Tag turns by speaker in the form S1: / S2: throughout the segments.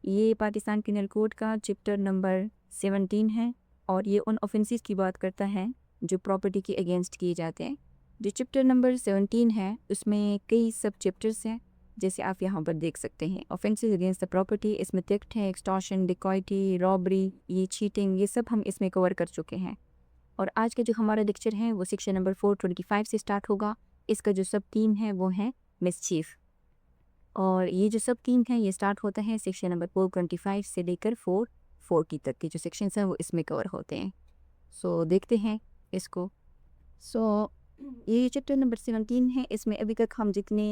S1: ये Pakistan penal code का chapter number 17 है और ये उन ऑफेंसेस की बात करता है जो प्रॉपर्टी के अगेंस्ट किए जाते हैं। जो चैप्टर नंबर 17 है उसमें कई सब चैप्टर्स हैं, जैसे आप यहाँ पर देख सकते हैं। ऑफेंसेस अगेंस्ट द प्रॉपर्टी, इसमें थेफ्ट है, एक्सटॉर्शन, डिकॉइटी, रॉबरी, ये चीटिंग, ये सब हम इसमें कवर कर चुके हैं। और आज का जो हमारा लेक्चर है वो सेक्शन नंबर 425 से स्टार्ट होगा। इसका जो सब थीम है वो है मिसचीफ, और ये जो सब थीम है ये स्टार्ट होता है सेक्शन नंबर 425 से लेकर 440 तक के जो सेक्शंस हैं वो इसमें कवर होते हैं। सो देखते हैं इसको। सो ये चैप्टर नंबर 17 है। इसमें अभी तक हम जितने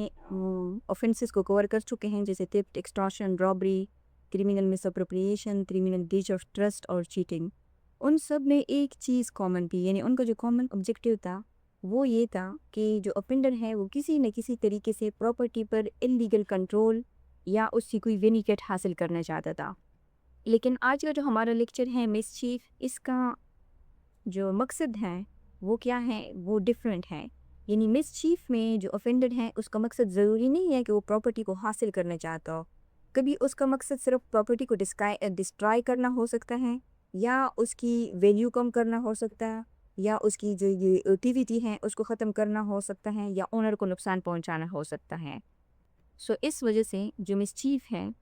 S1: ऑफेंसेस को कवर कर चुके हैं, जैसे theft, extortion, robbery, criminal misappropriation, criminal breach of trust और चीटिंग, उन सब में एक चीज़ कॉमन थी, यानी उनका जो कॉमन ऑब्जेक्टिव था वो ये था कि जो ऑफेंडर है वो किसी न किसी तरीके से प्रॉपर्टी पर इलीगल कंट्रोल या उससे कोई बेनिफिट हासिल करना चाहता था। लेकिन आज का जो हमारा लेक्चर है मिसचीफ, इसका जो मकसद है वो क्या है, वो डिफरेंट है। यानी मिसचीफ में जो ऑफेंडर है उसका मकसद ज़रूरी नहीं है कि वो प्रॉपर्टी को हासिल करना चाहता हो। कभी उसका मकसद सिर्फ प्रॉपर्टी को डिस्ट्रॉय करना हो सकता है, या उसकी वैल्यू कम करना हो सकता है, या उसकी जो ये एक्टिविटी है उसको ख़त्म करना हो सकता है, या ओनर को नुकसान पहुंचाना हो सकता है। सो इस वजह से जो मिसचीफ है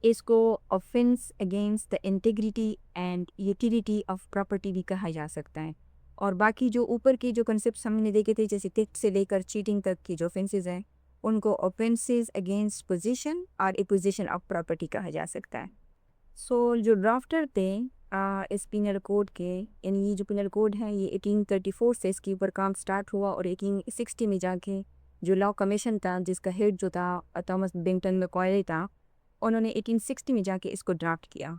S1: इसको offence against the integrity and utility of property भी कहा जा सकता है। और बाकी जो ऊपर के जो कंसेप्ट हमने देखे थे, जैसे थेफ्ट से लेकर चीटिंग तक की जो ऑफेंसेस हैं, उनको ऑफेंसेस अगेंस्ट पोजीशन और एपोजिशन ऑफ प्रॉपर्टी कहा जा सकता है। सो जो ड्राफ्टर थे इस पिनल कोड के, यानी ये जो पिनल कोड है ये 1834 से इसके ऊपर काम स्टार्ट हुआ, और 1860 में जाके जो लॉ कमीशन था जिसका हेड जो था थॉमस बेंटन मैकॉले था, उन्होंने 1860 में जाके इसको ड्राफ्ट किया।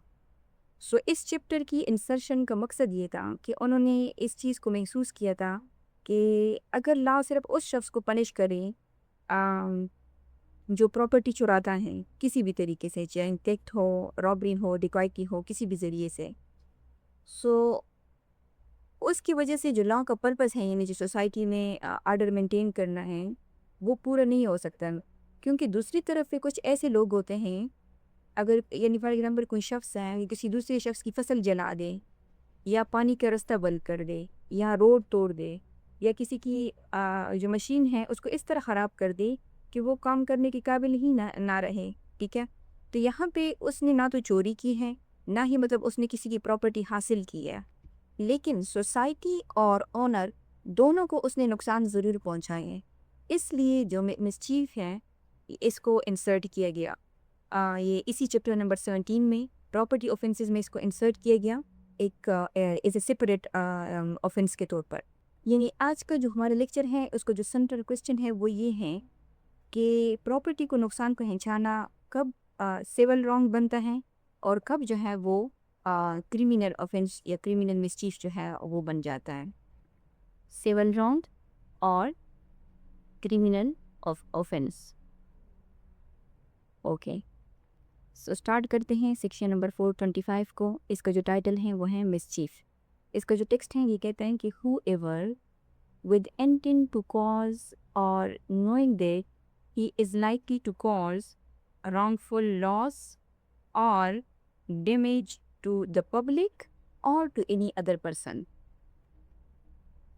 S1: सो इस चैप्टर की इंसर्शन का मकसद ये था कि उन्होंने इस चीज़ को महसूस किया था कि अगर लॉ सिर्फ उस शख्स को पनिश करे जो प्रॉपर्टी चुराता है किसी भी तरीके से, चाहे थेफ्ट हो, रॉबरी हो, डिकॉइटी हो, किसी भी ज़रिए से, सो उसकी वजह से जो लॉ का पर्पस है, यानी जो सोसाइटी में आर्डर मेंटेन करना है, वो पूरा नहीं हो सकता। क्योंकि दूसरी तरफ पे कुछ ऐसे लोग होते हैं, अगर यानी फॉर एग्जाम्पल कोई शख्स है ये किसी दूसरे शख्स की फसल जला दे, या पानी का रास्ता बंद कर दे, या रोड तोड़ दे, या किसी की जो मशीन है उसको इस तरह ख़राब कर दे कि वो काम करने के काबिल ही ना रहे, ठीक है। तो यहाँ पे उसने ना तो चोरी की है, ना ही मतलब उसने किसी की प्रॉपर्टी हासिल की है, लेकिन सोसाइटी और ओनर दोनों को उसने नुकसान ज़रूर पहुँचाए हैं। इसलिए जो मिसचीफ है इसको इंसर्ट किया गया ये इसी चैप्टर नंबर 17 में प्रॉपर्टी ऑफेंसेस में इसको इंसर्ट किया गया, एक एज ए सेपरेट ऑफेंस के तौर पर। यानी आज का जो हमारा लेक्चर है उसको जो सेंट्रल क्वेश्चन है वो ये है कि प्रॉपर्टी को नुकसान पहुंचाना कब सिविल रॉन्ग बनता है, और कब जो है वो क्रिमिनल ऑफेंस या क्रिमिनल मिसचीफ जो है वो बन जाता है। सिविल रॉन्ग और criminal offence. Okay, so start करते हैं सेक्शन नंबर 425 को। इसका जो टाइटल है वो है मिसचीफ। इसका जो टेक्स्ट है ये कहता है कि who ever with intent to cause or knowing that he is likely to cause wrongful loss or damage to the public or to any other person।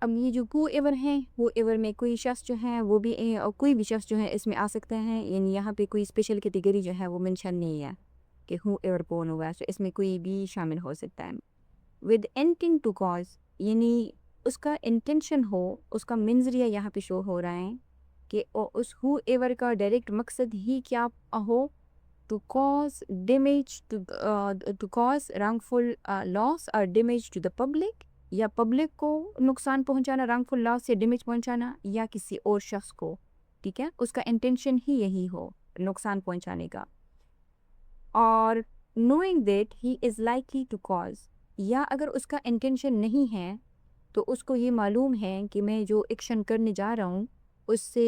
S1: अब ये जो हु एवर है, हु एवर में कोई शख्स जो है वो भी और कोई भी शख्स जो है इसमें आ सकता है, यानी यहाँ पे कोई स्पेशल कैटेगरी जो है वो मेंशन नहीं है कि हु एवर कौन हुआ, तो इसमें कोई भी शामिल हो सकता है। विद इंटेंट टू कॉज, यानी उसका इंटेंशन हो, उसका मंजरिया यहाँ पे शो हो रहा है कि उस हु एवर का डायरेक्ट मकसद ही क्या हो, to cause damage to cause wrongful loss और डैमेज टू द पब्लिक, या पब्लिक को नुकसान पहुंचाना, रॉन्गफुल लॉस या डैमेज पहुंचाना, या किसी और शख्स को, ठीक है, उसका इंटेंशन ही यही हो नुकसान पहुंचाने का। और knowing that he is likely to cause, या अगर उसका इंटेंशन नहीं है तो उसको ये मालूम है कि मैं जो एक्शन करने जा रहा हूँ उससे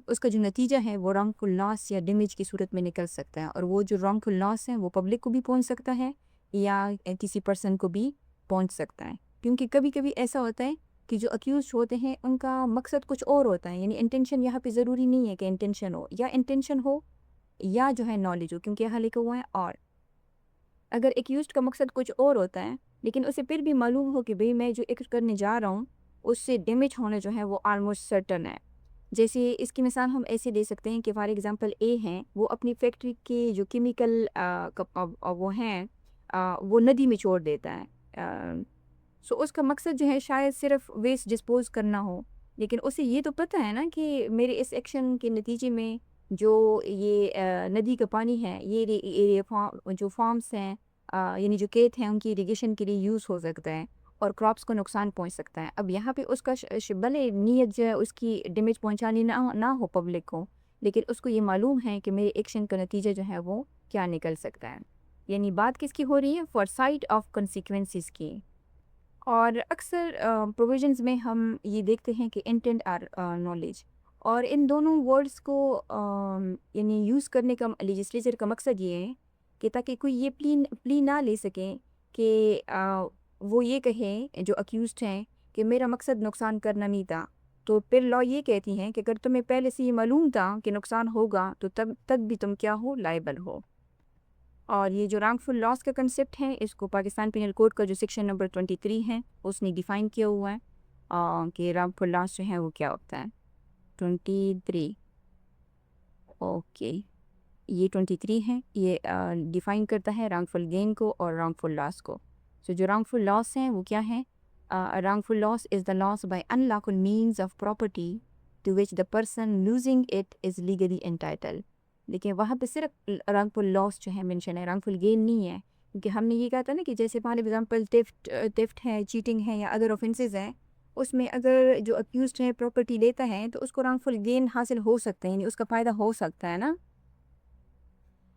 S1: उसका जो नतीजा है वो रॉन्गफुल लॉस या डैमेज की सूरत में निकल सकता है, और वो जो रॉन्गफुल लॉस है वो पब्लिक को भी पहुँच सकता है या किसी पर्सन को भी पहुँच सकता है। क्योंकि कभी कभी ऐसा होता है कि जो अक्यूज होते हैं उनका मकसद कुछ और होता है, यानी इंटेंशन यहाँ पे ज़रूरी नहीं है कि इंटेंशन हो, या इंटेंशन हो या जो है नॉलेज हो, क्योंकि यहाँ लिखा हुआ है और। अगर एक्यूज्ड का मकसद कुछ और होता है लेकिन उसे फिर भी मालूम हो कि भाई मैं जो एक्ट करने जा रहा हूँ उससे डैमेज होना जो है वो ऑलमोस्ट सर्टन है। जैसे इसकी मिसाल हम ऐसे दे सकते हैं कि फॉर एग्जांपल ए हैं, वो अपनी फैक्ट्री के जो केमिकल वो हैं वो नदी में छोड़ देता है। सो उसका मकसद जो है शायद सिर्फ वेस्ट डिस्पोज करना हो, लेकिन उसे ये तो पता है ना कि मेरे इस एक्शन के नतीजे में जो ये नदी का पानी है ये जो फार्म्स हैं यानी जो खेत हैं उनकी इरिगेशन के लिए यूज़ हो सकता है और क्रॉप्स को नुकसान पहुंच सकता है। अब यहाँ पे उसका भले नीयत जो है उसकी डैमेज पहुंचानी ना हो पब्लिक को, लेकिन उसको ये मालूम है कि मेरे एक्शन का नतीजा जो है वो क्या निकल सकता है। यानी बात किसकी हो रही है? फॉर साइट ऑफ कंसिक्वेंसेस की। और अक्सर प्रोविजंस में हम ये देखते हैं कि इंटेंट आर नॉलेज, और इन दोनों वर्ड्स को यानी यूज़ करने का लेजिस्लेचर का मकसद ये है कि ताकि कोई ये प्ली ना ले सके कि वो ये कहे जो अक्यूज्ड हैं कि मेरा मकसद नुकसान करना नहीं था। तो फिर लॉ ये कहती हैं कि अगर तुम्हें पहले से ये मालूम था कि नुकसान होगा तो तब तक भी तुम क्या हो, लायबल हो। और ये जो रॉन्गफुल लॉस का कंसेप्ट है इसको पाकिस्तान पिनल कोड का जो सेक्शन नंबर 23 है उसने डिफ़ाइन किया हुआ है कि रॉन्गफुल लॉस जो है वो क्या होता है। 23, ओके, ये 23 है, ये डिफ़ाइन करता है रॉन्गफुल गेन को और रॉन्गफुल लॉस को। सो जो रॉन्गफुल लॉस हैं वो क्या है? Wrongful loss is the loss by unlawful means of property to which the person losing it is legally entitled. लेकिन वहाँ पे सिर्फ रॉन्गफुल लॉस जो है मेंशन है, रॉन्गफुल गेन नहीं है, क्योंकि हमने ये कहा था ना कि जैसे फॉर एग्जांपल थेफ्ट है, चीटिंग है या अदर ऑफेंसेस हैं, उसमें अगर जो अक्यूज्ड है प्रॉपर्टी लेता है तो उसको रॉन्गफुल गेन हासिल हो सकता है, यानी उसका फ़ायदा हो सकता है ना।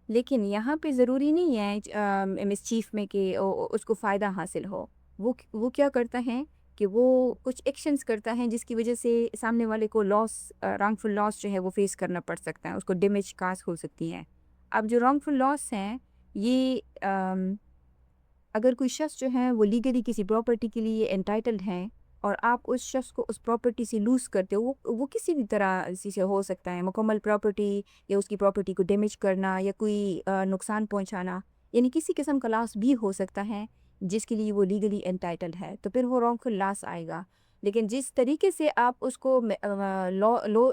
S1: लेकिन यहाँ पे ज़रूरी नहीं है मिसचीफ में कि उसको फ़ायदा हासिल हो। वो क्या करता है कि वो कुछ एक्शंस करता है जिसकी वजह से सामने वाले को रॉन्गफुल लॉस जो है वो फेस करना पड़ सकता है, उसको डैमेज काज हो सकती है। अब जो रॉन्गफुल लॉस हैं ये अगर कोई शख्स जो है वो लीगली किसी प्रॉपर्टी के लिए एंटाइटल्ड है और आप उस शख्स को उस प्रॉपर्टी से लूज़ करते हो, वो किसी भी तरह से हो सकता है, मुकम्मल प्रॉपर्टी या उसकी प्रॉपर्टी को डैमेज करना या कोई नुकसान पहुंचाना, यानी किसी किस्म का लॉस भी हो सकता है जिसके लिए वो लीगली एंटाइटल्ड है, तो फिर वो रॉन्गफुल लॉस आएगा। लेकिन जिस तरीके से आप उसको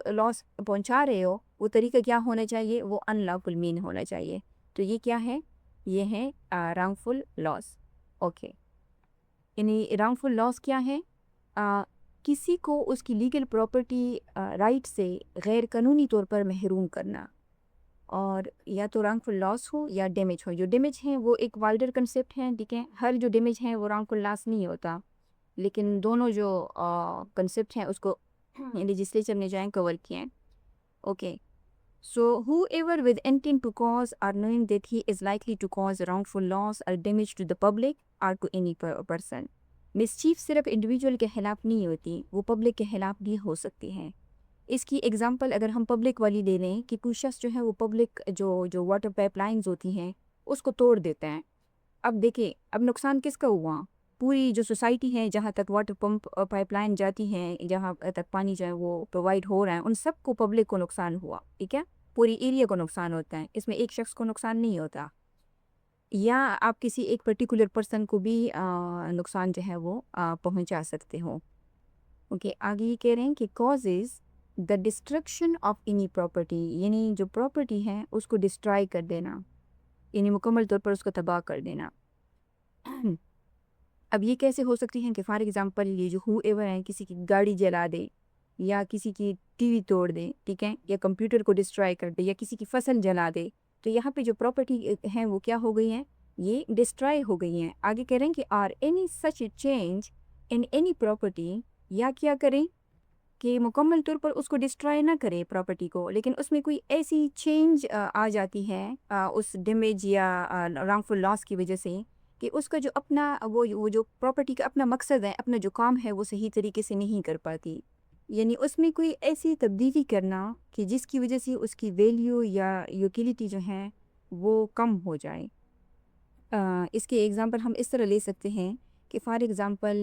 S1: लॉस पहुंचा रहे हो वो तरीका क्या होना चाहिए? वो अनलॉफुल मीन होना चाहिए। तो ये क्या है? ये है रॉन्गफुल लॉस। ओके, यानी रॉन्गफुल लॉस क्या है? आ, किसी को उसकी लीगल प्रॉपर्टी राइट से गैर कानूनी तौर पर महरूम करना, और या तो रॉन्गफुल लॉस हो या डैमेज हो। जो डैमेज है वो एक वाइडर कंसेप्ट है, ठीक है, हर जो डैमेज है वो रॉन्गफुल लॉस नहीं होता, लेकिन दोनों जो कंसेप्ट हैं उसको लेजिस्लेचर ने जो है कवर किए हैं। Okay, so whoever with intent to cause or knowing that he is likely to cause wrongful loss or damage to the public or to any person। Mischief सिर्फ इंडिविजुअल के खिलाफ नहीं होती, वो पब्लिक के खिलाफ भी हो सकती है। इसकी एग्जांपल अगर हम पब्लिक वाली ले लें कि कोई शख्स जो है वो पब्लिक जो जो वाटर पाइपलाइंस होती हैं उसको तोड़ देता है। अब देखिए, अब नुकसान किसका हुआ? पूरी जो सोसाइटी है जहाँ तक वाटर पंप पाइपलाइन जाती है, जहाँ तक पानी जो है वो प्रोवाइड हो रहा है, उन सबको पब्लिक को नुकसान हुआ, ठीक है, पूरी एरिया को नुकसान होता है, इसमें एक शख्स को नुकसान नहीं होता। या आप किसी एक पर्टिकुलर पर्सन को भी नुकसान जो है वो पहुंचा सकते हो। ओके, आगे ये कह रहे हैं कि cause is the destruction of any property, यानी जो प्रॉपर्टी है उसको डिस्ट्रॉय कर देना, यानी मुकम्मल तौर पर उसको तबाह कर देना। अब ये कैसे हो सकती हैं कि फॉर एग्जांपल ये जो हु एवर है किसी की गाड़ी जला दे या किसी की टीवी तोड़ दे, ठीक है, या कंप्यूटर को डिस्ट्रॉय कर दे या किसी की फसल जला दे, तो यहाँ पे जो प्रॉपर्टी है वो क्या हो गई है? ये डिस्ट्रॉय हो गई हैं। आगे कह रहे हैं कि are any such change in any property, या क्या करें कि मुकम्मल तौर पर उसको डिस्ट्रॉय ना करें प्रॉपर्टी को, लेकिन उसमें कोई ऐसी चेंज आ जाती है उस डैमेज या रॉन्गफुल लॉस की वजह से कि उसका जो अपना वो जो प्रॉपर्टी का अपना मकसद है, अपना जो काम है वो सही तरीके से नहीं कर पाती, यानी उसमें कोई ऐसी तब्दीली करना कि जिसकी वजह से उसकी वैल्यू या यूटिलिटी जो है वो कम हो जाए। इसके एग्ज़ाम्पल हम इस तरह ले सकते हैं कि फ़ॉर एग्ज़ाम्पल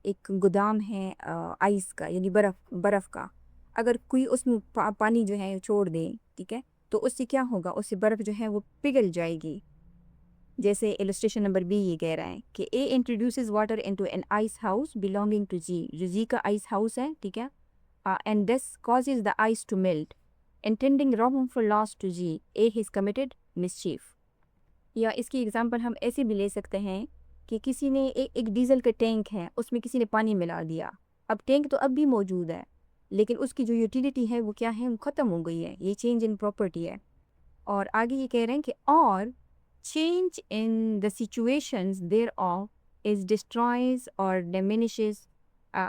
S1: एक गोदाम है आइस का, यानी बर्फ़ का, अगर कोई उसमें पानी जो है छोड़ दे, ठीक है, तो उससे क्या होगा, उससे बर्फ़ जो है वो पिघल जाएगी। जैसे इलस्ट्रेशन नंबर बी ये कह रहा है कि A introduces water into an ice house belonging to Z, जो जी का आइस हाउस है, ठीक है, and this causes the ice to melt, intending wrongful loss to G, A has committed mischief। या इसकी एग्जांपल हम ऐसे भी ले सकते हैं कि किसी ने एक डीजल का टैंक है, उसमें किसी ने पानी मिला दिया। अब टैंक तो अब भी मौजूद है, लेकिन उसकी जो यूटिलिटी है वो क्या है, वो ख़त्म हो गई है। ये चेंज इन प्रॉपर्टी है। और आगे ये कह रहे हैं कि or change in the situations thereof is destroys or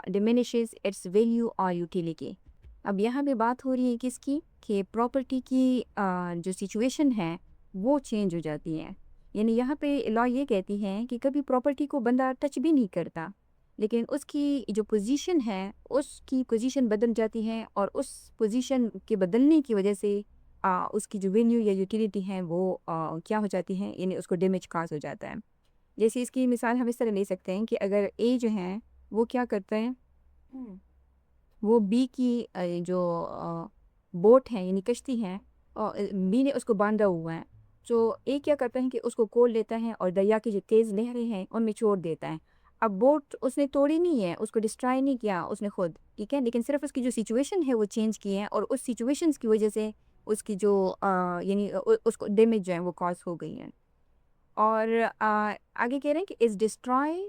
S1: diminishes its value or utility. अब यहाँ पे बात हो रही है किसकी, कि प्रॉपर्टी की जो सिचुएशन है वो चेंज हो जाती है। यानी यहाँ पे लॉ ये कहती है कि कभी प्रॉपर्टी को बंदा टच भी नहीं करता, लेकिन उसकी जो पोजीशन है उसकी पोजीशन बदल जाती है, और उस पोजीशन के बदलने की वजह से उसकी जो वैल्यू या यूटिलिटी है वो क्या हो जाती है, यानी उसको डैमेज काज हो जाता है। जैसे इसकी मिसाल हम इस तरह ले सकते हैं कि अगर ए जो है वो क्या करता है, वो बी की जो बोट है यानी कश्ती है, और बी ने उसको बांधा हुआ है, तो ए क्या करता है कि उसको कोल लेता है और दरिया की जो तेज़ लहरें हैं उनमें छोड़ देता है। अब बोट उसने तोड़ी नहीं है, उसको डिस्ट्रॉय नहीं किया उसने खुद, ठीक है, लेकिन सिर्फ उसकी जो सिचुएशन है वो चेंज की है, और उस सिचुएशंस की वजह से उसकी जो यानी उसको डैमेज जो है वो कॉज हो गई है। और आगे कह रहे हैं कि इज डिस्ट्रॉय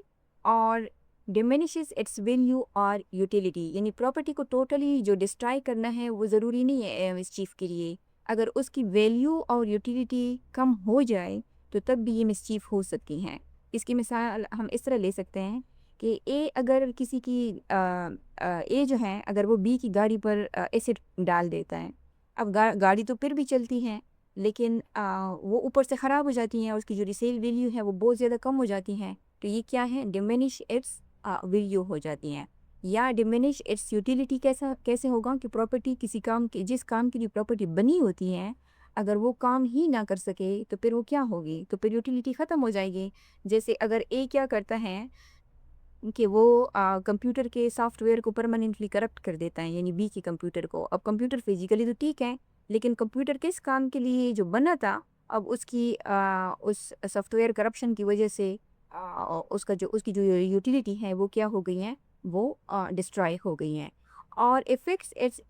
S1: और diminishes its value or utility, यानी प्रॉपर्टी को टोटली जो डिस्ट्रॉय करना है वो ज़रूरी नहीं है मिसचीफ के लिए। अगर उसकी वैल्यू और यूटिलिटी कम हो जाए तो तब भी ये मिसचीफ हो सकती हैं। इसकी मिसाल हम इस तरह ले सकते हैं कि ए अगर किसी की ए जो है अगर वो बी की गाड़ी पर एसिड डाल देता है। अब गाड़ी तो फिर भी चलती है, लेकिन वो ऊपर से ख़राब हो जाती हैं और उसकी जो रीसेल वैल्यू है वो बहुत ज़्यादा कम हो जाती हैं। तो ये क्या है, डिमिनिश इट्स वैल्यू हो जाती हैं। या डिमिनिश इट्स यूटिलिटी कैसा कैसे होगा कि प्रॉपर्टी किसी काम की, जिस काम के लिए प्रॉपर्टी बनी होती है, अगर वो काम ही ना कर सके तो फिर वो क्या होगी, तो फिर यूटिलिटी ख़त्म हो जाएगी। जैसे अगर ए क्या करता है कि वो कंप्यूटर के सॉफ्टवेयर को परमानेंटली करप्ट कर देता है, यानी बी के कंप्यूटर को। अब कंप्यूटर फिजिकली तो ठीक है, लेकिन कंप्यूटर किस काम के लिए जो बना था, अब उसकी उस सॉफ्टवेयर करप्शन की वजह से उसकी जो यूटिलिटी है वो क्या हो गई है, वो डिस्ट्रॉय हो गई हैं। और इफेक्ट्स इट्स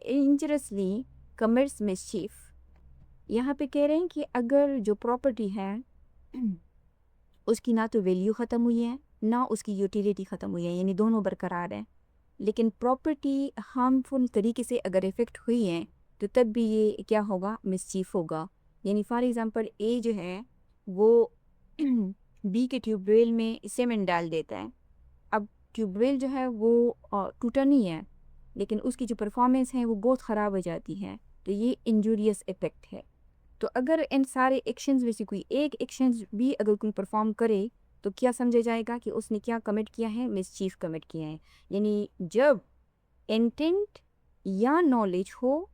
S1: इंजरसली कमिट्स मिसचीफ। यहाँ पे कह रहे हैं कि अगर जो प्रॉपर्टी है उसकी ना तो वैल्यू ख़त्म हुई है ना उसकी यूटिलिटी ख़त्म हुई है, यानी दोनों बरकरार हैं, लेकिन प्रॉपर्टी हार्मफुल तरीके से अगर इफ़ेक्ट हुई है तो तब भी ये क्या होगा, मिसचीफ होगा। यानी फॉर एग्ज़ाम्पल ए जो है वो बी के ट्यूबवेल में सीमेंट डाल देता है। अब ट्यूबवेल जो है वो टूटा नहीं है, लेकिन उसकी जो परफॉर्मेंस है वो बहुत ख़राब हो जाती है, तो ये इंजूरियस इफ़ेक्ट है। तो अगर इन सारे एक्शंस में से कोई एक एक्शंस भी अगर कोई परफॉर्म करे तो क्या समझा जाएगा कि उसने क्या कमिट किया है, मिसचीफ कमिट किया है। यानी जब इंटेंट या नॉलेज हो,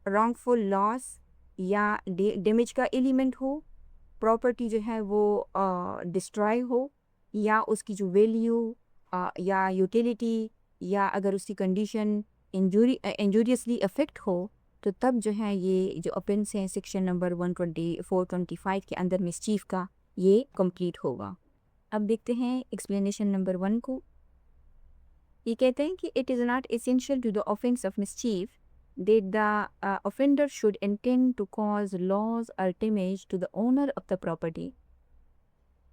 S1: रॉन्गफुल लॉस या डैमेज का एलिमेंट हो, प्रॉपर्टी जो है वो डिस्ट्रॉय हो, या उसकी जो वैल्यू या यूटिलिटी या अगर उसकी कंडीशन इंजूरियसली अफेक्ट हो, तो तब जो है ये जो ऑफेंस है सेक्शन नंबर 124-25 के अंदर मिसचीफ का ये कंप्लीट होगा। अब देखते हैं एक्सप्लेनेशन नंबर 1 को। ये कहते हैं कि it is not essential to the offence of mischief that the offender should intend to cause loss or damage to the owner of the property।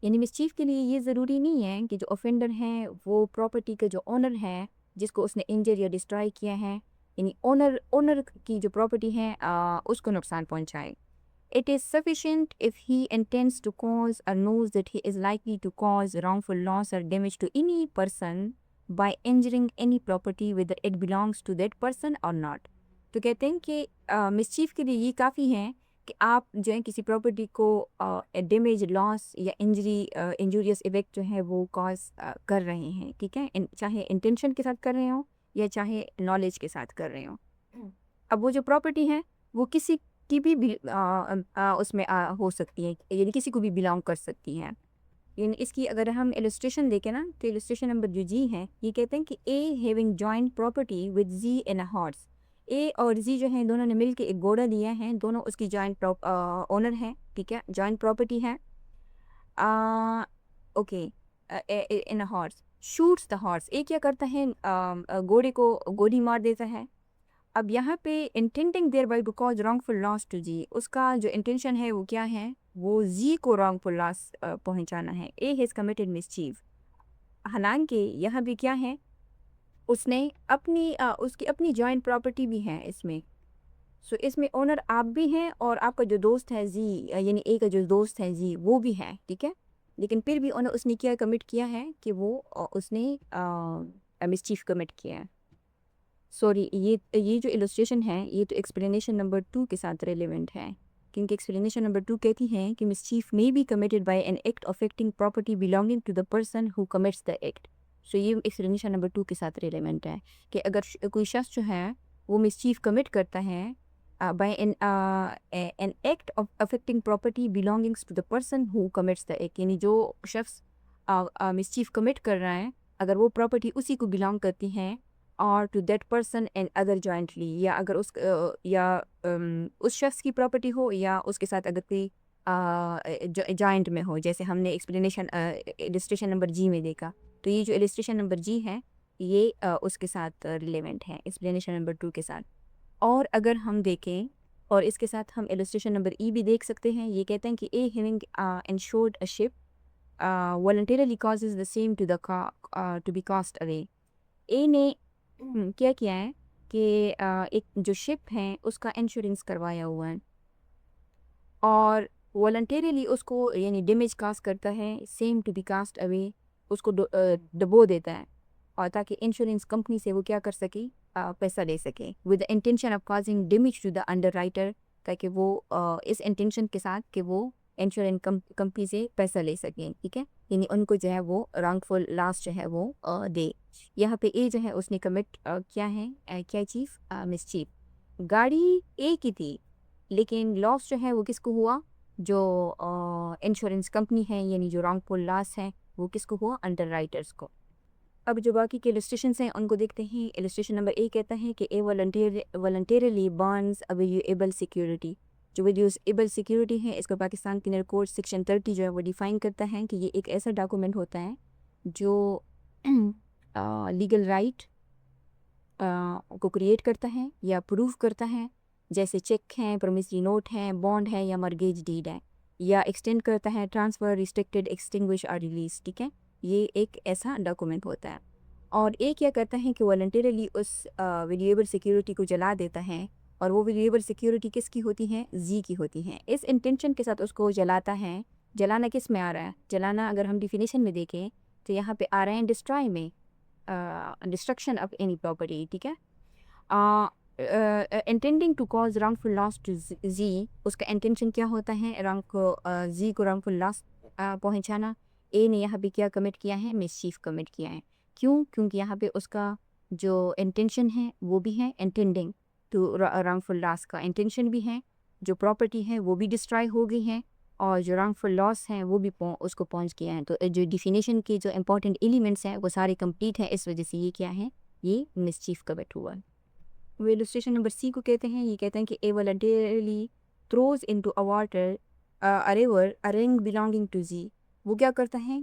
S1: यानी मिसचीफ के लिए ये ज़रूरी नहीं है कि जो ऑफेंडर हैं वो प्रॉपर्टी का जो ओनर है जिसको उसने इंजर या डिस्ट्रॉय किया है, यानी ओनर की जो प्रॉपर्टी है उसको नुकसान पहुंचाए। It is sufficient if he intends to cause or knows that he is likely to cause wrongful loss और damage to any person by injuring any property whether it belongs to that person or not. तो कहते हैं कि mischief के लिए ये काफ़ी है कि आप जो है किसी प्रॉपर्टी को डैमेज, लॉस या इंजूरियस इफेक्ट जो है वो कॉज कर रहे हैं, ठीक है, चाहे इंटेंशन के साथ कर रहे हो या चाहे नॉलेज के साथ कर रहे हो। अब वो जो प्रॉपर्टी है वो किसी की भी उसमें हो सकती है, यानी किसी को भी बिलोंग कर सकती है। यानी इसकी अगर हम इलस्ट्रेशन देखें ना, तो इलस्ट्रेशन नंबर जो जी है ये कहते हैं कि A having joint property with Z in a horse, A और जी जो हैं दोनों ने मिल के एक घोड़ा लिया है, दोनों उसकी जॉइंट ओनर हैं, ठीक है, जॉइंट प्रॉपर्टी है। Okay, in a horse shoots the horse, A क्या करता है, घोड़े को गोली मार देता है। अब यहाँ पे intending thereby to cause wrongful loss to Z, उसका जो इंटेंशन है वो क्या है, वो जी को रॉन्गफुल लॉस पहुंचाना है। ए हैज़ कमिटेड मिसचीफ, हालांकि यहाँ भी क्या है, उसने अपनी उसकी अपनी जॉइंट प्रॉपर्टी भी है इसमें। सो इसमें ओनर आप भी हैं और आपका जो दोस्त है जी, यानी ए का जो दोस्त है जी वो भी है, ठीक है। लेकिन फिर भी ओनर उसने क्या कमिट किया है कि वो उसने मिसचीफ कमिट किया है। सॉरी, ये जो इलस्ट्रेशन है ये तो एक्सप्लेनेशन नंबर 2 के साथ रेलेवेंट है, क्योंकि एक्सप्लेनेशन नंबर 2 कहती है कि mischief may be committed by an act affecting property belonging to the person who commits the act. So ये एक्सप्लेनेशन नंबर 2 के साथ रेलेवेंट है कि अगर कोई शख्स जो है वो मिसचीफ कमिट करता है by an act of affecting property belongings to the person who commits the act, यानी जो शख्स मिसचीफ कमिट कर रहा है अगर वो प्रॉपर्टी उसी को बिलोंग करती है और to that person and other jointly, या अगर उस शख्स की प्रॉपर्टी हो या उसके साथ अगर कोई जॉइंट में हो, जैसे हमने एक्सप्लेनेशन इलस्ट्रेशन नंबर जी में देखा। तो ये जो इलस्ट्रेशन नंबर जी है ये उसके साथ रिलेवेंट है एक्सप्लेनेशन नंबर 2 के साथ। और अगर हम देखें और इसके साथ हम इलस्ट्रेशन नंबर ई भी देख सकते हैं, ये कहते हैं कि A having insured a ship voluntarily causes the same to be cast away। ए ने क्या किया है कि एक जो शिप है उसका इंश्योरेंस करवाया हुआ है और वॉलंटेरली उसको यानी डैमेज कास्ट करता है, same to be cast away, उसको दबो देता है और ताकि इंश्योरेंस कंपनी से वो क्या कर सके, पैसा ले सके with the intention of causing damage to the underwriter, ताकि वो इस इंटेंशन के साथ कि वो इंश्योरेंस कंपनी से पैसा ले सकें, ठीक है, यानी उनको जो है वो रॉन्गफुल लॉस जो है वो दे। यहाँ पे ए जो है उसने कमिट किया है क्या चीज़, मिसचीफ। गाड़ी ए की थी लेकिन लॉस जो है वो किसको हुआ, जो इंश्योरेंस कंपनी है यानी जो रॉन्गफुल लॉस है वो किसको हुआ, अंडर राइटर्स को। अब जो बाकी के इलस्ट्रेशन हैं उनको देखते हैं। इलस्ट्रेशन नंबर ए कहता है कि A voluntarily bonds a valuable security. जो वेल्यूएबल सिक्योरिटी है इसको पाकिस्तान पिनल कोड सेक्शन 30 जो है वो डिफाइन करता है कि ये एक ऐसा डॉक्यूमेंट होता है जो लीगल राइट को क्रिएट करता है या प्रूव करता है, जैसे चेक हैं, प्रोमिसरी नोट हैं, बॉन्ड है या मॉर्गेज डीड है, या एक्सटेंड करता है ट्रांसफ़र, रिस्ट्रिक्टेड, एक्सटिंग्विश और रिलीज, ठीक है, ये एक ऐसा डॉक्यूमेंट होता है। और ये क्या करता है कि वॉलंटरली उस वेरिएबल सिक्योरिटी को जला देता है और वो वेरिएबल सिक्योरिटी किसकी होती है, जी की होती है। इस इंटेंशन के साथ उसको जलाता है। जलाना किस में आ रहा है, जलाना अगर हम डिफिनेशन में देखें तो यहाँ पे आ रहे हैं डिस्ट्रॉय में, डिस्ट्रक्शन ऑफ एनी प्रॉपर्टी, ठीक है। Intending to cause wrongful loss to Z, उसका इंटेंशन क्या होता है, जी को रॉन्गफुल लॉस पहुंचाना। ए ने यहाँ पे क्या कमिट किया है, मिसचीफ कमिट किया है। क्यों, क्योंकि यहाँ पे उसका जो इंटेंशन है वो भी है इंटेंडिंग टू रॉन्गफुल लॉस का इंटेंशन भी है, जो प्रॉपर्टी है वो भी डिस्ट्रॉय हो गई है और जो रॉन्गफुल लॉस हैं वो भी उसको पहुंच गया है। तो जो डिफिनेशन के जो इंपॉर्टेंट एलिमेंट्स हैं वो सारे कंप्लीट हैं, इस वजह से ये क्या है, ये मिसचीफ कमिट हुआ। वो इलस्ट्रेशन नंबर सी को कहते हैं, ये कहते हैं कि A voluntarily throws into a water a river a ring belonging to Z. वो क्या करता है,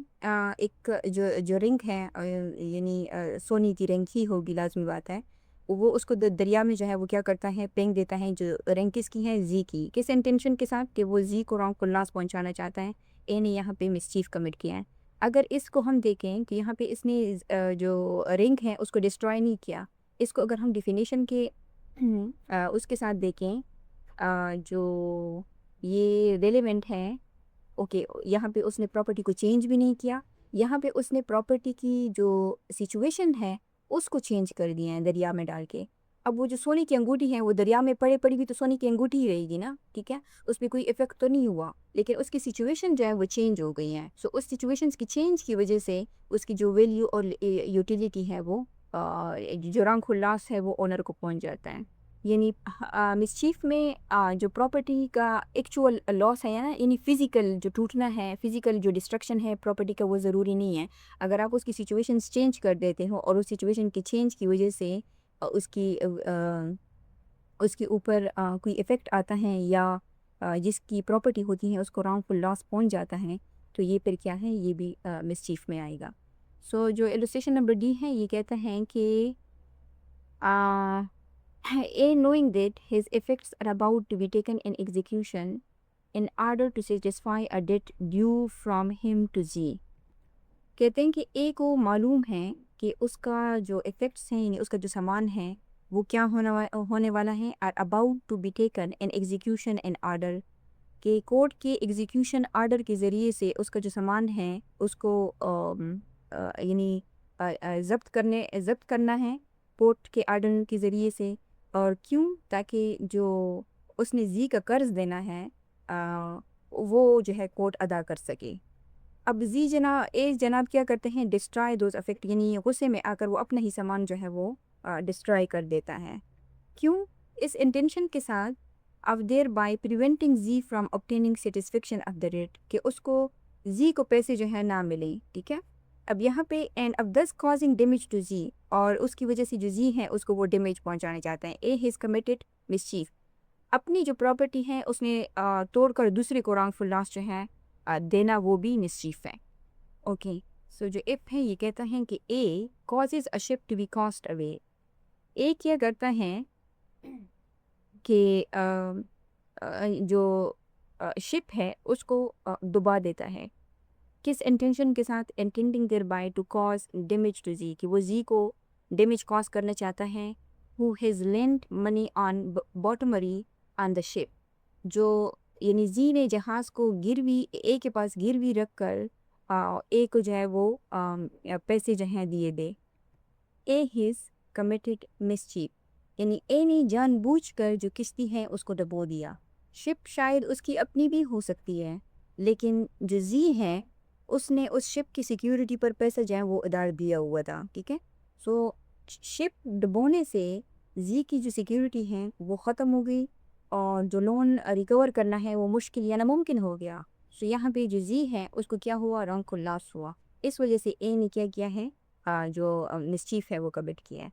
S1: एक जो रिंग है यानी सोने की रिंग ही होगी, लाजमी बात है, वो उसको दरिया में जो है वो क्या करता है, फेंक देता है। जो रिंग किसकी है, जी की। किस इंटेंशन के साथ, कि वो जी को रॉन्गफुल लॉस पहुंचाना चाहता है। ए ने यहाँ पे मिसचीफ कमिट किया है। अगर इसको हम देखें कि यहाँ पे इसने जो रिंग है उसको डिस्ट्रॉय नहीं किया, इसको अगर हम डिफिनेशन के उसके साथ देखें जो ये रेलेवेंट है, ओके, यहाँ पे उसने प्रॉपर्टी को चेंज भी नहीं किया, यहाँ पे उसने प्रॉपर्टी की जो सिचुएशन है उसको चेंज कर दिया है दरिया में डाल के। अब वो जो सोने की अंगूठी है वो दरिया में पड़ी हुई तो सोने की अंगूठी ही रहेगी ना, ठीक है, उस पर कोई इफेक्ट तो नहीं हुआ, लेकिन उसकी सिचुएशन जो है वो चेंज हो गई है। सो उस सिचुएशंस की चेंज की वजह से उसकी जो वैल्यू और यूटिलिटी है वो जो रंग खुल्लास है वो ओनर को पहुंच जाता है। यानी मिसचीफ में जो प्रॉपर्टी का एक्चुअल लॉस है ना, यानी फिज़िकल जो टूटना है, फिज़िकल जो डिस्ट्रक्शन है प्रॉपर्टी का, वो ज़रूरी नहीं है। अगर आप उसकी सिचुएशंस चेंज कर देते हो और उस सिचुएशन की चेंज की वजह से उसकी उसके ऊपर कोई इफ़ेक्ट आता है या जिसकी प्रॉपर्टी होती है उसको राउंडफुल लॉस पहुंच जाता है, तो ये फिर क्या है, ये भी मिसचीफ में आएगा। सो जो इलस्ट्रेशन नंबर डी है ये कहता है कि A knowing that his effects are about to be taken in execution in order to satisfy a debt due from him to Z। कहते हैं कि ए को मालूम है कि उसका जो इफ़ेक्ट्स हैं, यानी उसका जो सामान है वो क्या होने वाला है, are about to be taken in execution in order, कि कोर्ट के एग्जीक्यूशन ऑर्डर के ज़रिए से उसका जो सामान है उसको यानी ज़ब्त करना है कोर्ट के ऑर्डर के ज़रिए से। और क्यों? ताकि जो उसने जी का कर्ज़ देना है वो जो है कोर्ट अदा कर सके। अब जनाब क्या करते हैं, डिस्ट्रॉय दोज अफेक्ट, यानी गुस्से में आकर वो अपना ही सामान जो है वो डिस्ट्रॉय कर देता है। क्यों? इस इंटेंशन के साथ, of thereby preventing Z from obtaining satisfaction of the debt, कि उसको Z को पैसे जो है ना मिले। ठीक है, अब यहाँ पे एंड अब thus causing damage to Z, और उसकी वजह से जो Z है उसको वो डैमेज पहुँचाने चाहता है। A has committed mischief, अपनी जो प्रॉपर्टी है उसने तोड़कर दूसरे को wrongful लॉस जो है देना, वो भी मिसचीफ है। ओके, सो जो इफ है ये कहता है कि A causes a ship to be cast away। A क्या करता है कि जो शिप है उसको डुबा देता है। किस इंटेंशन के साथ? Intending thereby to cause damage to Z, कि वो जी को डैमेज कॉज करना चाहता है। Who has lent money on bottomry on the ship, जो यानी जी ने जहाज़ को गिरवी ए के पास गिरवी रख कर ए को जो है वो पैसे जो हैं दिए दे। ए हिज कमिटेड मिसचीफ, यानी ए ने जानबूझकर जो किश्ती है उसको डबो दिया। शिप शायद उसकी अपनी भी हो सकती है, लेकिन जो जी है उसने उस शिप की सिक्योरिटी पर पैसा जो है वो उधार दिया हुआ था। ठीक है, सो शिप डुबोने से जी की जो सिक्योरिटी है वो ख़त्म हो गई और जो लोन रिकवर करना है वो मुश्किल या नामुमकिन हो गया। सो यहाँ पे जो जी है उसको क्या हुआ, रॉन्गफुल लॉस हुआ। इस वजह से ए ने क्या किया है, जो मिसचीफ है वो कमिट किया है।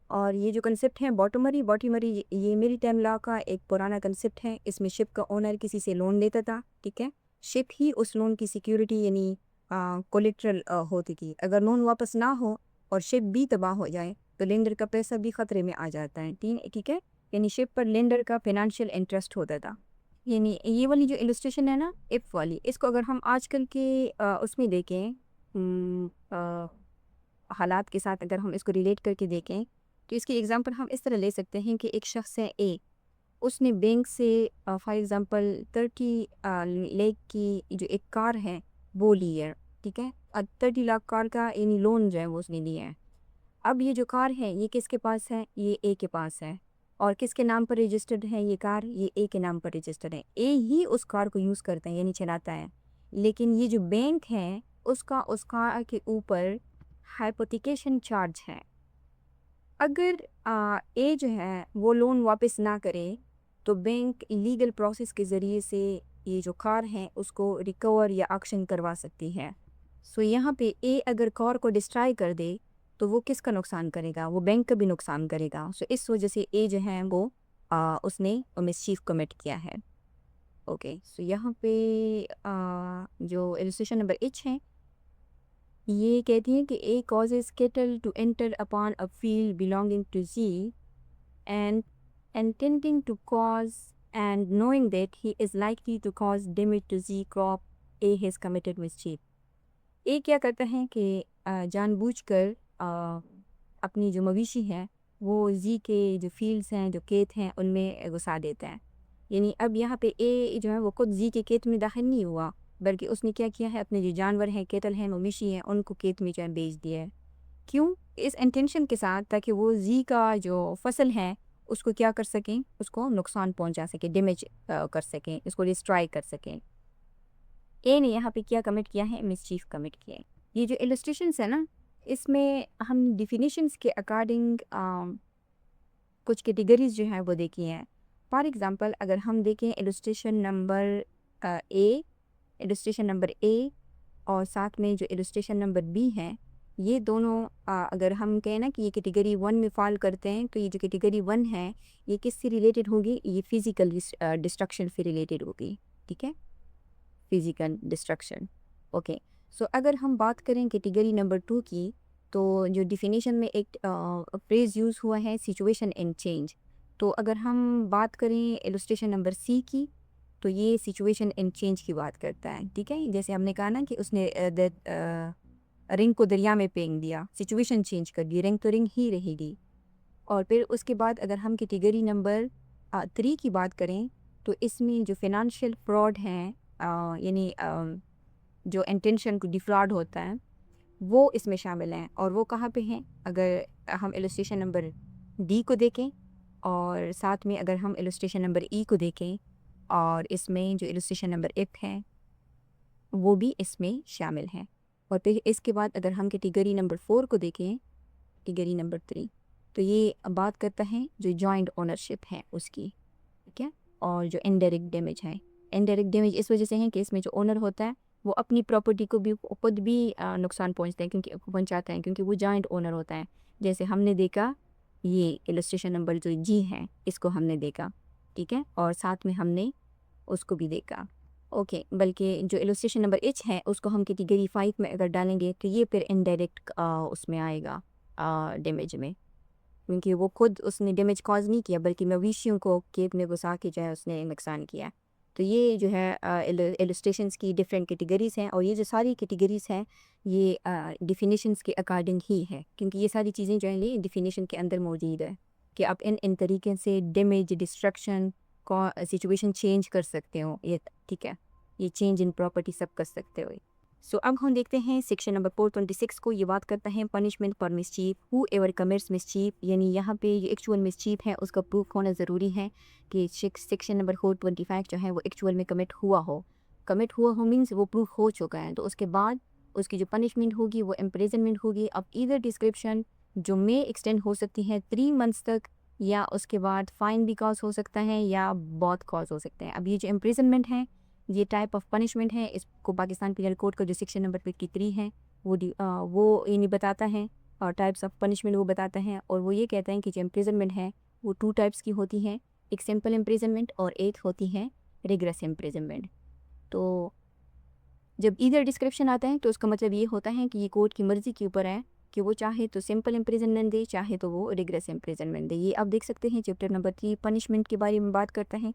S1: और ये जो कंसेप्ट है बॉटमरी ये मेरीटाइम लॉ का एक पुराना कंसेप्ट है। इसमें शिप का ओनर किसी से लोन लेता था, ठीक है, शिप ही उस लोन की सिक्योरिटी यानी कोलेट्रल होती थी। अगर लोन वापस ना हो और शिप भी तबाह हो जाए तो लेंडर का पैसा भी ख़तरे में आ जाता है। ठीक है, यानी शिप पर लेंडर का फाइनेंशियल इंटरेस्ट होता था। यानी ये वाली जो इलस्ट्रेशन है ना इफ़ वाली, इसको अगर हम आजकल के उसमें देखें, हालात के साथ अगर हम इसको रिलेट करके देखें, तो इसकी एग्जांपल हम इस तरह ले सकते हैं कि एक शख्स है ए, उसने बैंक से फॉर एग्जांपल 30 लाख की जो एक कार है वो ली है। ठीक है, 30 लाख कार का यानी लोन जो है वो उसने लिया है। अब ये जो कार है ये किसके पास है? ये ए के पास है। और किसके नाम पर रजिस्टर्ड है ये कार? ये ए के नाम पर रजिस्टर्ड है। ए ही उस कार को यूज़ करता है यानी चलाता है, लेकिन ये जो बैंक है उसका उस कार के ऊपर हाइपोथिकेशन चार्ज है। अगर ए जो है वो लोन वापस ना करे तो बैंक लीगल प्रोसेस के ज़रिए से ये जो कार है उसको रिकवर या ऑक्शन करवा सकती है। सो यहाँ पे ए अगर कार को डिस्ट्रॉय कर दे तो वो किसका नुकसान करेगा? वो बैंक का भी नुकसान करेगा। सो इस वजह से ए जो है वो उसने मिसचीफ कमिट किया है। ओके, सो यहाँ पे जो इलस्ट्रेशन नंबर एच है ये कहती है कि A causes cattle to enter upon a field belonging to Z and intending to cause and knowing that he is likely to cause damage to Z crop, A has committed mischief। ए क्या करता है कि जानबूझकर अपनी जो मवेशी है वो जी के जो फील्ड्स हैं, जो खेत हैं, उनमें घुसा देता है। यानी अब यहाँ पे ए जो है वो खुद जी के खेत में दाखिल नहीं हुआ, बल्कि उसने क्या किया है, अपने जो जानवर हैं, केटल हैं, मवेशी हैं, उनको खेत में जो है बेच दिया है। क्यों? इस इंटेंशन के साथ ताकि वो जी का जो फसल है उसको क्या कर सकें, उसको नुकसान पहुंचा सकें, डैमेज कर सकें, इसको डिस्ट्रॉय कर सकें। ए ने यहाँ पे क्या कमिट किया है? मिसचीफ कमिट किया है। ये जो इलस्ट्रेशंस है ना इसमें हम डिफिनीशंस के अकॉर्डिंग कुछ कैटेगरीज जो हैं वो देखी हैं। फॉर एग्ज़ाम्पल अगर हम देखें इलस्ट्रेशन नंबर ए और साथ में जो इलस्ट्रेशन नंबर बी है, ये दोनों अगर हम कहें ना कि ये कैटेगरी 1 में फ़ॉल करते हैं, तो ये जो कैटेगरी 1 है, ये किससे रिलेटेड होगी? ये फिज़िकल डिस्ट्रक्शन से रिलेटेड होगी, ठीक है? Physical destruction, okay. सो अगर हम बात करें कैटेगरी नंबर 2 की, तो जो डेफिनेशन में एक फ्रेज़ यूज़ हुआ है सिचुएशन एंड चेंज। तो अगर हम बात करें इलस्ट्रेशन नंबर सी की, तो ये सिचुएशन एंड चेंज की बात करता है, ठीक है? जैसे हमने कहा ना कि उसने रिंग को दरिया में फेंक दिया, सिचुएशन चेंज कर दी, रिंग तो रिंग ही रहेगी। और फिर उसके बाद अगर हम कैटेगरी नंबर 3 की बात करें, तो इसमें जो फ़ाइनेंशियल फ्रॉड हैं, यानी जो इंटेंशन को डिफ्रॉड होता है, वो इसमें शामिल हैं। और वो कहाँ पे हैं? अगर हम इलस्ट्रेशन नंबर डी को देखें, और साथ में अगर हम इलस्ट्रेशन नंबर ई को देखें, और इसमें जो इलस्ट्रेशन नंबर एफ है, वो भी इसमें शामिल हैं। और फिर इसके बाद अगर हम कैटेगरी नंबर 4 को देखें, कैटेगरी नंबर 3, तो ये बात करता है जो जॉइंट ओनरशिप है उसकी, ठीक है? और जो इनडायरेक्ट डैमेज है, इनडायरेक्ट डैमेज इस वजह से है कि इसमें जो ओनर होता है, वो अपनी प्रॉपर्टी को भी खुद भी नुकसान पहुंचता है, क्योंकि पहुंचाता है, क्योंकि वो जॉइंट ओनर होता है। जैसे हमने देखा, ये इलस्ट्रेशन नंबर जो जी है, इसको हमने देखा, ठीक है? और साथ में हमने उसको भी देखा, ओके। बल्कि जो इलस्ट्रेशन नंबर एच है, उसको हम कैटेगरी 5 में अगर डालेंगे, तो ये फिर इनडायरेक्ट उसमें आएगा डैमेज में, क्योंकि वो खुद उसने डैमेज कॉज नहीं किया, बल्कि मवेशियों को खेत में घुसा के जो है उसने नुकसान किया। तो ये जो है इलस्ट्रेशंस की डिफरेंट कैटेगरीज़ हैं, और ये जो सारी कैटेगरीज़ हैं, ये डिफिनेशंस के अकॉर्डिंग ही है, क्योंकि ये सारी चीज़ें जो हैं ये डिफिनेशन के अंदर मौजूद है कि आप इन इन तरीके से डैमेज, डिस्ट्रक्शन को सिचुएशन चेंज कर सकते हो, ये ठीक है? ये चेंज इन प्रॉपर्टी सब कर सकते हो। सो अब हम देखते हैं सेक्शन नंबर 426 को। ये बात करता है punishment for mischief, who ever commits mischief, यानी यहाँ पे जो एक्चुअल मिसचीफ है उसका प्रूफ होना ज़रूरी है कि सेक्शन नंबर 425 जो है वो एक्चुअल में कमिट हुआ हो मीन्स वो प्रूफ हो चुका है। तो उसके बाद उसकी जो पनिशमेंट होगी वो इम्प्रिजनमेंट होगी। अब ईदर डिस्क्रिप्शन जो में एक्सटेंड हो सकती है 3 मंथ्स तक, या उसके बाद फ़ाइन भी कॉज हो सकता है, या बहुत कॉज हो सकते हैं। अब ये जो इम्प्रिजनमेंट है, ये टाइप ऑफ पनिशमेंट है, इसको पाकिस्तान पिनल कोड का जो सेक्शन नंबर 53 है वो ये नहीं बताता है, और टाइप्स ऑफ पनिशमेंट वो बताता है। और वो ये कहता है कि जो इम्प्रिजनमेंट है वो 2 टाइप्स की होती है, एक सिंपल इम्प्रिजनमेंट और एक होती है रिग्रेस इम्प्रिजनमेंट। तो जब ईदर डिस्क्रिप्शन आता है, तो उसका मतलब ये होता है कि ये कोर्ट की मर्ज़ी के ऊपर है कि वो चाहे तो सिंपल इम्प्रिजनमेंट दे, चाहे तो वो रिग्रेस इम्प्रिजनमेंट दे। ये आप देख सकते हैं चैप्टर नंबर 3 पनिशमेंट के बारे में बात करता है।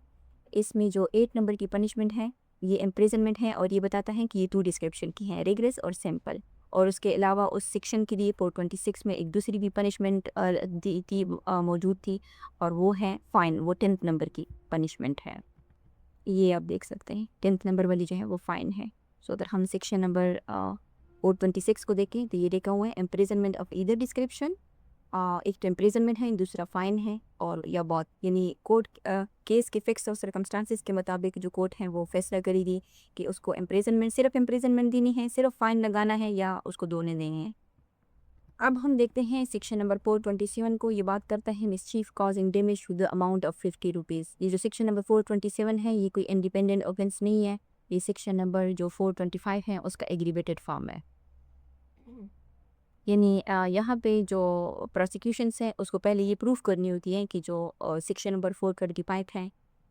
S1: इसमें जो 8 नंबर की पनिशमेंट है, ये इम्प्रिजनमेंट है, और ये बताता है कि ये 2 डिस्क्रिप्शन की हैं, रिग्रेस और सिंपल। और उसके अलावा उस सेक्शन के लिए 426 में एक दूसरी भी पनिशमेंट मौजूद थी, और वो है फ़ाइन, वो 10th नंबर की पनिशमेंट है। ये आप देख सकते हैं 10th नंबर वाली जो है वो फ़ाइन है। सो अगर हम सेक्शन नंबर 426 को देखें, तो ये लिखा हुआ है इम्प्रिजनमेंट ऑफ ईदर डिस्क्रिप्शन। एक तो इम्प्रिजनमेंट है, दूसरा फ़ाइन है, और या बहुत, यानी कोर्ट केस के फिक्स और सर्कमस्टांसिस के मुताबिक जो कोर्ट है वो फैसला करेगी कि उसको इम्प्रिजनमेंट, सिर्फ इम्प्रिजनमेंट देनी है, सिर्फ फ़ाइन लगाना है, या उसको दोनों देने हैं। अब हम देखते हैं सेक्शन नंबर 427 को। ये बात करता है mischief causing damage to the amount of 50 rupees. ये जो सेक्शन नंबर 427 है, ये कोई इंडिपेंडेंट ऑफेंस नहीं है, ये सेक्शन नंबर जो 425 है उसका एग्रीवेटेड फॉर्म है। यानी यहाँ पे जो प्रोसिक्यूशंस है उसको पहले ये प्रूफ करनी होती है कि जो सेक्शन नंबर 425 है,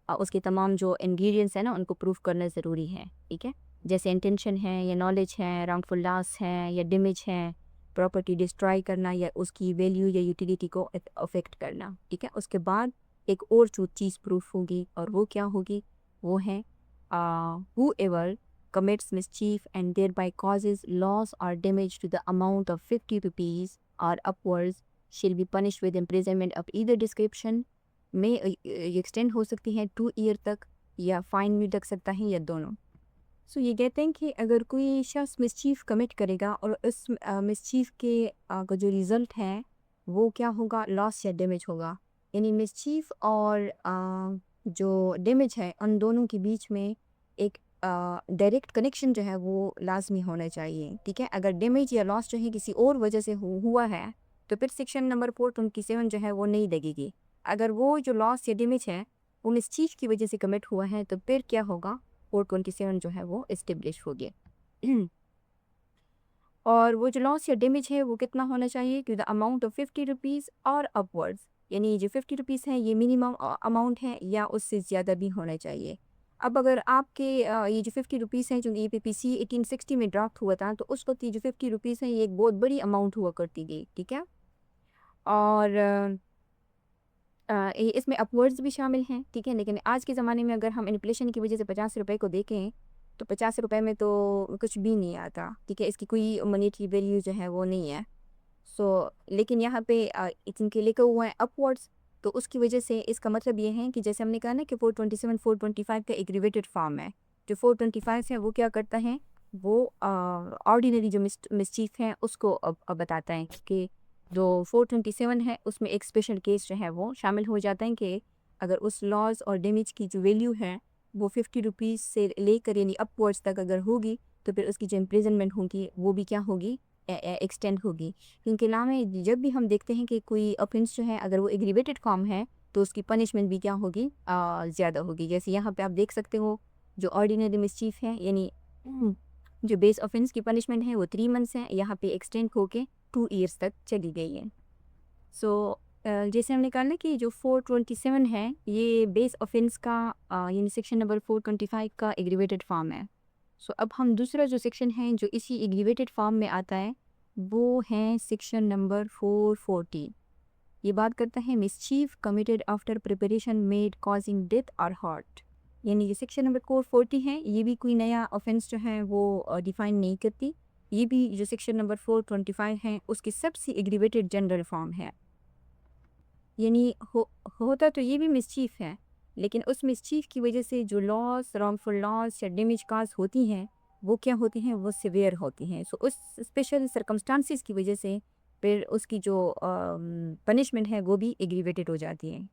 S1: उसके तमाम जो इंग्रेडिएंट्स हैं ना उनको प्रूफ करना ज़रूरी है, ठीक है? जैसे इंटेंशन है, या नॉलेज है, राउंडफुल लॉस है, या डैमेज है, प्रॉपर्टी डिस्ट्रॉय करना, या उसकी वैल्यू या यूटिलिटी को अफेक्ट करना, ठीक है? उसके बाद एक और जो चीज़ प्रूफ होगी, और वो क्या होगी? वो है whoever commits mischief and thereby causes loss or damage to the amount of 50 rupees or upwards shall be punished with imprisonment of either description, में एक्सटेंड हो सकती है 2 ईयर तक, या फाइन भी लग सकता है, या दोनों। सो ये कहते हैं कि अगर कोई शख्स मिसचीफ कमिट करेगा, और उस मिसचीफ के का जो रिज़ल्ट है वो क्या होगा? लॉस या डैमेज होगा। यानी मिसचीफ और जो डैमेज है, उन दोनों के बीच में एक डायरेक्ट कनेक्शन जो है वो लाजमी होना चाहिए, ठीक है? अगर डैमेज या लॉस जो है किसी और वजह से हुआ है, तो फिर सेक्शन नंबर 427 जो है वो नहीं लगेगी। अगर वो जो लॉस या डैमेज है वो मिसचीफ की वजह से कमिट हुआ है, तो फिर क्या होगा? 427 जो है वो इस्टेब्लिश हो गया। और वो जो लॉस या डैमेज है वो कितना होना चाहिए कि द अमाउंट ऑफ 50 रुपीज़ और अपवर्ड्स, यानी जो 50 रुपीज़ है ये मिनिमम अमाउंट है या उससे ज़्यादा भी होना चाहिए। अब अगर आपके ये जो 50 रुपीज़ हैं, चूँकि ये पीपीसी 1860 में ड्राफ्ट हुआ था, तो उस वक़्त ये जो 50 रुपीज़ है ये एक बहुत बड़ी अमाउंट हुआ करती थी, ठीक है? और इसमें अपवर्ड्स भी शामिल हैं, ठीक है? लेकिन आज के ज़माने में अगर हम इन्फ्लेशन की वजह से 50 रुपए को देखें, तो 50 रुपए में तो कुछ भी नहीं आता, ठीक है? इसकी कोई मॉनेटरी वैल्यू जो है वो नहीं है। लेकिन यहाँ पे चूँकि लिखा हुआ है अपवर्ड्स, तो उसकी वजह से इसका मतलब ये है कि जैसे हमने कहा ना कि 427, 425 का एग्रीवेटेड फॉर्म है। जो 425 है वो क्या करता है, वो ऑर्डिनरी जो मिसचीफ है उसको बताता है कि जो 427 है उसमें एक स्पेशल केस जो है वो शामिल हो जाता है कि अगर उस लॉस और डैमेज की जो वैल्यू है वो 50 रुपीज़ से लेकर यानी अपवर्ड्स तक अगर होगी, तो फिर उसकी जो इम्प्रिजनमेंट होगी वो भी क्या होगी, एक्सटेंड होगी। क्योंकि नाम में जब भी हम देखते हैं कि कोई ऑफेंस जो है अगर वो एग्रीवेटेड फॉर्म है, तो उसकी पनिशमेंट भी क्या होगी, ज़्यादा होगी। जैसे यहाँ पे आप देख सकते हो जो ऑर्डिनरी मिसचीफ है, यानी जो बेस ऑफेंस की पनिशमेंट है वो 3 मंथ्स है, यहाँ पे एक्सटेंड होके 2 ईयर्स तक चली गई है। जैसे हमने कहा ना कि जो 427 है ये बेस ऑफेंस का यानी सेक्शन नंबर 425 का एग्रीवेटेड फॉर्म है। अब हम दूसरा जो सेक्शन है जो इसी एग्रीवेटेड फॉर्म में आता है, वो है सेक्शन नंबर 440। ये बात करता है mischief committed after preparation made causing death और हर्ट। यानी ये सेक्शन नंबर 440 है, ये भी कोई नया ऑफेंस जो है वो डिफाइन नहीं करती। ये भी जो सेक्शन नंबर 425 है उसकी सबसे एग्रीवेटेड जनरल फॉर्म है। यानी होता तो ये भी मिसचीफ है, लेकिन उस मिसचीफ की वजह से जो लॉस, रॉन्गफुल लॉस या डैमेज काज होती हैं, वो क्या होती हैं, वो सिवियर होती हैं। उस स्पेशल सर्कमस्टांसिस की वजह से फिर उसकी जो पनिशमेंट है वो भी एग्रीवेटेड हो जाती है।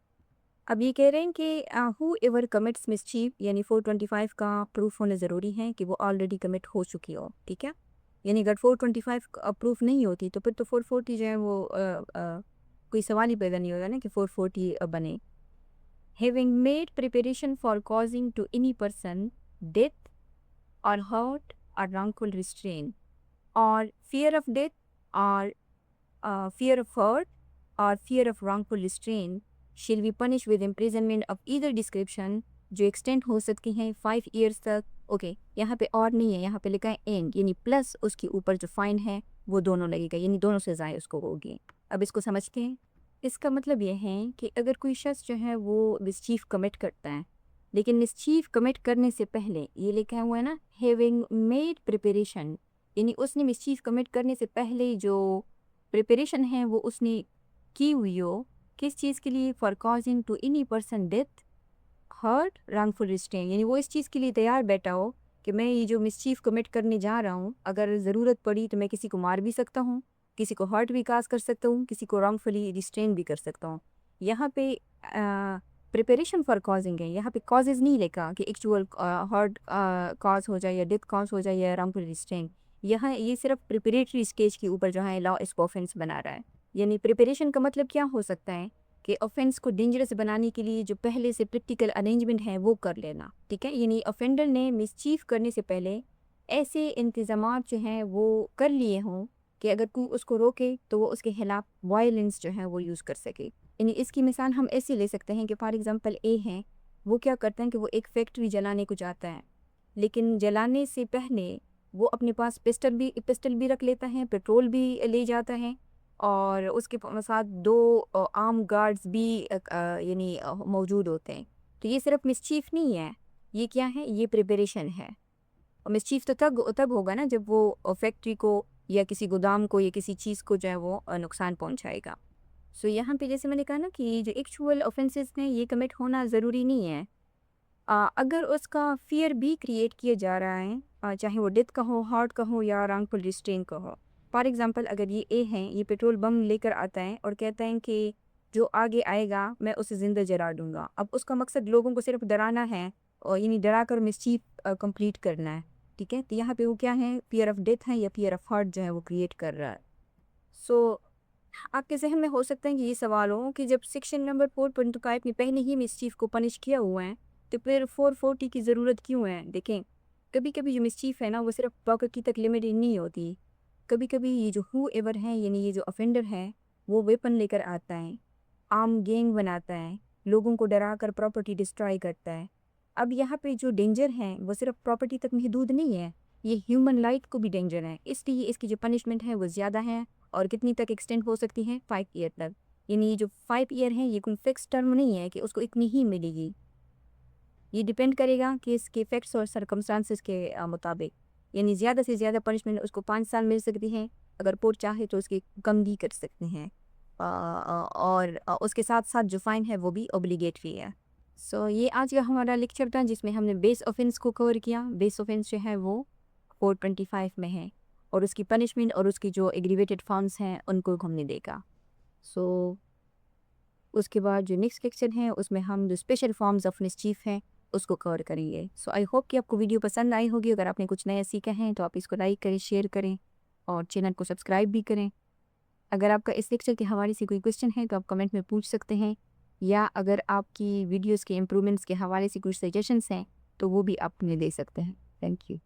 S1: अब ये कह रहे हैं कि हु एवर कमिट्स मिसचीफ, यानी 425 का प्रूफ होना ज़रूरी है कि वो ऑलरेडी कमिट हो चुकी हो, ठीक है? यानी अगर 425 प्रूफ नहीं होती तो फिर तो 440 जो है वो कोई सवाल ही पैदा नहीं होगा ना कि 440 बने। Having made preparation for causing to any person death और हर्ट और wrongful restraint or fear of death or fear of hurt or fear of wrongful restraint shall be punished with imprisonment of either description, जो extend हो सकती हैं 5 years तक। Okay, यहाँ पे और नहीं है, यहाँ पे लिखा है एंड, यानी प्लस उसके ऊपर जो फाइन है वो दोनों लगेगा, यानी दोनों सजाएं उसको होगी। अब इसको समझते हैं। इसका मतलब ये है कि अगर कोई शख्स जो है वो मिसचीफ कमिट करता है, लेकिन मिसचीफ कमिट करने से पहले ये लिखा हुआ है ना हैविंग मेड प्रिपरेशन, यानी उसने मिसचीफ कमिट करने से पहले जो प्रिपरेशन है वो उसने की हुई हो, किस चीज़ के लिए, for causing to any person death, hurt, wrongful restraint, यानी वो इस चीज़ के लिए तैयार बैठा हो कि मैं ये जो मिसचीफ कमिट करने जा रहा हूँ, अगर ज़रूरत पड़ी तो मैं किसी को मार भी सकता हूँ, किसी को हर्ट भी काज कर सकता हूँ, किसी को रॉन्गफुली रिस्ट्रेन भी कर सकता हूँ। यहाँ पे प्रिपरेशन फॉर कॉजिंग है, यहाँ पे कॉजेज़ नहीं लिखा कि एक्चुअल हर्ट कॉज हो जाए या डेथ कॉज हो जाए या रॉन्गफुल रिस्ट्रेन। यहाँ ये सिर्फ प्रिपरेटरी स्टेज के ऊपर जो है लॉ इसको ऑफेंस बना रहा है। यानी प्रिपरेशन का मतलब क्या हो सकता है कि ऑफेंस को डेंजरस बनाने के लिए जो पहले से प्रैक्टिकल अरेंजमेंट है वो कर लेना, ठीक है? यानी ऑफेंडर ने मिसचीफ करने से पहले ऐसे इंतजामात जो हैं वो कर लिए हों कि अगर कोई उसको रोके तो वो उसके खिलाफ वायलेंस जो है वो यूज़ कर सके। यानी इसकी मिसाल हम ऐसे ले सकते हैं कि फॉर एग्जांपल ए है, वो क्या करते हैं कि वो एक फैक्ट्री जलाने को जाता है, लेकिन जलाने से पहले वो अपने पास पिस्टल भी रख लेता है, पेट्रोल भी ले जाता है, और उसके साथ 2 आर्म गार्ड्स भी यानी मौजूद होते हैं। तो ये सिर्फ मिसचीफ नहीं है, ये क्या है, ये प्रिपरेशन है। और मिसचीफ तो तब होगा ना जब वो फैक्ट्री को या किसी गोदाम को या किसी चीज़ को जो है वो नुकसान पहुंचाएगा। यहाँ पे जैसे मैंने कहा ना कि जो एक्चुअल ऑफेंसेस में ये कमिट होना ज़रूरी नहीं है। अगर उसका फियर भी क्रिएट किया जा रहा है, चाहे वो डेथ का हो, हार्ट का हो या रॉन्गफुल रिस्ट्रेन का हो। फॉर एग्जांपल अगर ये ए है, ये पेट्रोल बम लेकर आता है और कहता है कि जो आगे आएगा मैं उसे ज़िंदा जला दूंगा। अब उसका मकसद लोगों को सिर्फ डराना है, और यानी डरा कर मिसचीफ कंप्लीट करना है, ठीक है? तो यहाँ पे वो क्या है, फियर ऑफ डेथ है या फियर ऑफ हार्ट जो है वो क्रिएट कर रहा है। सो आपके जहन में हो सकता है कि ये सवाल हो कि जब सेक्शन नंबर 425 ने पहले ही मिसचीफ को पनिश किया हुआ है, तो फिर 440 की ज़रूरत क्यों है? देखें, कभी कभी जो मिसचीफ है ना वो सिर्फ प्रॉपर्टी तक लिमिटेड नहीं होती, कभी कभी ये जो हु एवर है यानी ये जो ऑफेंडर है वो वेपन लेकर आता है, आर्म गैंग बनाता है, लोगों को डरा कर प्रॉपर्टी डिस्ट्रॉय करता है। अब यहाँ पे जो डेंजर है वो सिर्फ प्रॉपर्टी तक महदूद नहीं है, ये ह्यूमन लाइफ को भी डेंजर है, इसलिए इसकी जो पनिशमेंट है वो ज़्यादा है। और कितनी तक एक्सटेंड हो सकती है? 5 ईयर तक। यानी ये जो 5 ईयर है ये कोई फिक्स टर्म नहीं है कि उसको इतनी ही मिलेगी। ये डिपेंड करेगा कि इसके फैक्ट्स और सरकमस्टांसिस के मुताबिक। यानी ज़्यादा से ज़्यादा पनिशमेंट उसको 5 साल मिल सकती है, अगर कोर्ट चाहे तो उसकी कम भी कर सकते हैं। और उसके साथ साथ जो फ़ाइन है वो भी ऑब्लिगेटरी है। सो ये आज का हमारा लेक्चर था जिसमें हमने बेस ऑफेंस को कवर किया। बेस ऑफेंस जो है वो 425 में है और उसकी पनिशमेंट और उसकी जो एग्रीवेटेड फॉर्म्स हैं उनको हमने देखा। सो उसके बाद जो नेक्स्ट लेक्चर है उसमें हम जो स्पेशल फॉर्म्स ऑफ मिसचीफ हैं उसको कवर करेंगे। सो आई होप कि आपको वीडियो पसंद आई होगी। अगर आपने कुछ नया सीखा है तो आप इसको लाइक करें, शेयर करें और चैनल को सब्सक्राइब भी करें। अगर आपका इस लेक्चर के हवाले से कोई क्वेश्चन है तो आप कमेंट में पूछ सकते हैं, या अगर आपकी वीडियोस के इम्प्रूवमेंट्स के हवाले से कुछ सजेशंस हैं तो वो भी आप मुझे दे सकते हैं। Thank you.